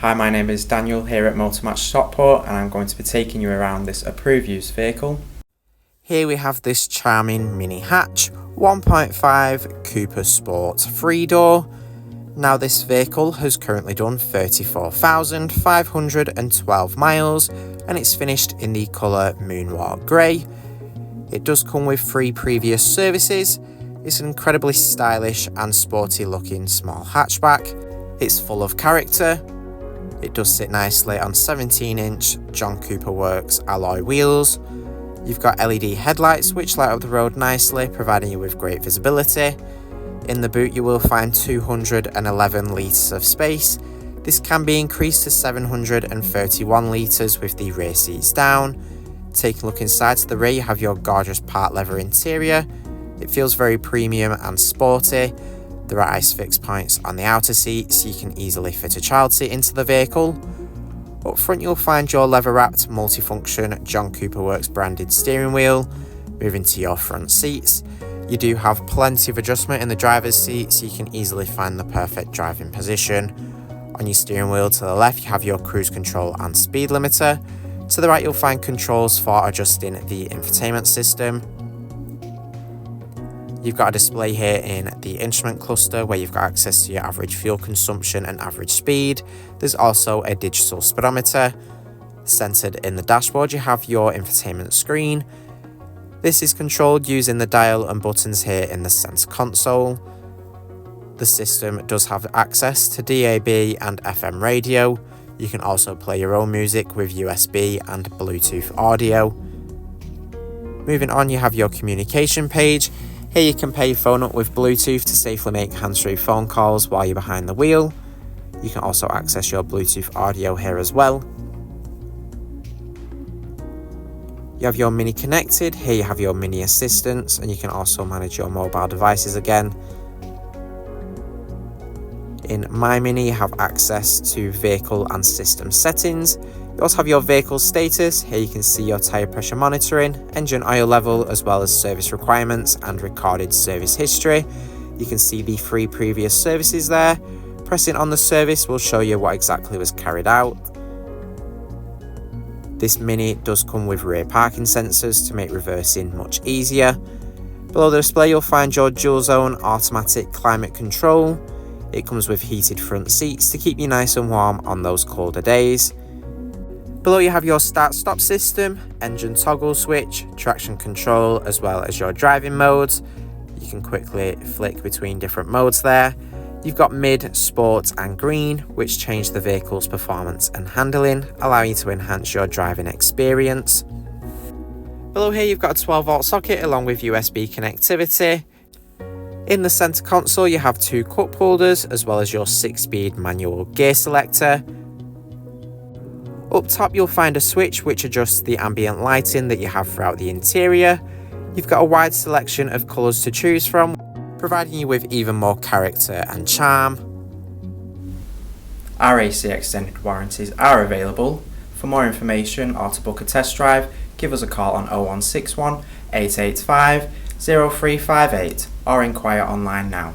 Hi, my name is Daniel here at Motor Match Stockport, and I'm going to be taking you around this approved used vehicle. Here we have this charming mini hatch 1.5 Cooper Sport 3-door. Now this vehicle has currently done 34,512 miles and it's finished in the colour Moonwalk Grey. It does come with 3 previous services. It's an incredibly stylish and sporty looking small hatchback. It's full of character. It does sit nicely on 17-inch John Cooper Works alloy wheels. You've got LED headlights which light up the road nicely, providing you with great visibility. In the boot you will find 211 litres of space. This can be increased to 731 litres with the rear seats down. Taking a look inside to the rear, you have your gorgeous part leather interior. It feels very premium and sporty. There are ISOFIX points on the outer seat, so you can easily fit a child seat into the vehicle. Up front you'll find your leather-wrapped multifunction John Cooper Works branded steering wheel. Moving to your front seats, you do have plenty of adjustment in the driver's seat, so you can easily find the perfect driving position. On your steering wheel to the left you have your cruise control and speed limiter. To the right you'll find controls for adjusting the infotainment system. You've got a display here in the instrument cluster where you've got access to your average fuel consumption and average speed. There's also a digital speedometer. Centered in the dashboard you have your infotainment screen. This is controlled using the dial and buttons here in the center console. The system does have access to DAB and FM radio. You can also play your own music with USB and Bluetooth audio. Moving on, you have your communication page. Here you can pair your phone up with Bluetooth to safely make hands-free phone calls while you're behind the wheel. You can also access your Bluetooth audio here as well. You have your Mini Connected. Here you have your Mini Assistance, and you can also manage your mobile devices again. In My Mini you have access to vehicle and system settings. You also have your vehicle status. Here you can see your tyre pressure monitoring, engine oil level, as well as service requirements and recorded service history. You can see the 3 previous services there. Pressing on the service will show you what exactly was carried out. This Mini does come with rear parking sensors to make reversing much easier. Below the display you'll find your dual zone automatic climate control. It comes with heated front seats to keep you nice and warm on those colder days. Below you have your start-stop system, engine toggle switch, traction control, as well as your driving modes. You can quickly flick between different modes there. You've got mid, sport and green, which change the vehicle's performance and handling, allowing you to enhance your driving experience. Below here you've got a 12-volt socket along with USB connectivity. In the center console you have 2 cup holders as well as your 6-speed manual gear selector. Up top you'll find a switch which adjusts the ambient lighting that you have throughout the interior. You've got a wide selection of colours to choose from, providing you with even more character and charm. Our AC extended warranties are available. For more information or to book a test drive, give us a call on 0161 885 0358 or inquire online now.